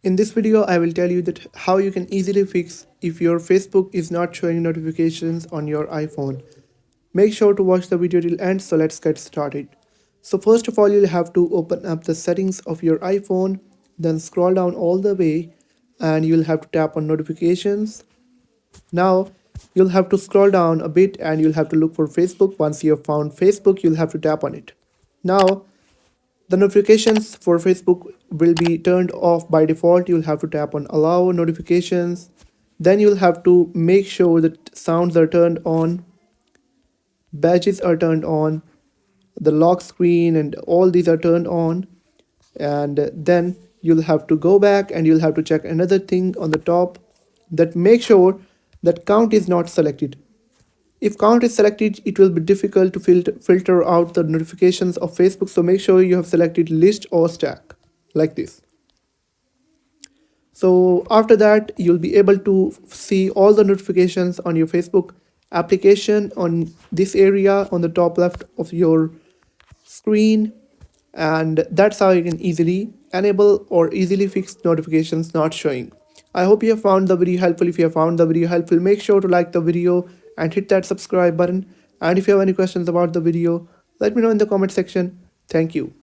In this video, I will tell you that how you can easily fix if your Facebook is not showing notifications on your iPhone. Make sure to watch the video till end, so let's get started. So first of all, you'll have to open up the settings of your iPhone, then scroll down all the way and you'll have to tap on notifications. Now you'll have to scroll down a bit and you'll have to look for Facebook. Once you have found Facebook, you'll have to tap on it. Now the notifications for Facebook will be turned off by default. You'll have to tap on allow notifications. Then you'll have to make sure that sounds are turned on, badges are turned on, the lock screen and all these are turned on. And then you'll have to go back and you'll have to check another thing on the top, that make sure that count is not selected. If count is selected, it will be difficult to filter out the notifications of Facebook. So make sure you have selected list or stack like this. So after that, you'll be able to see all the notifications on your Facebook application on this area on the top left of your screen. And that's how you can easily enable or easily fix notifications not showing. I hope you have found the video helpful. If you have found the video helpful, make sure to like the video and hit that subscribe button. And if you have any questions about the video, let me know in the comment section. Thank you.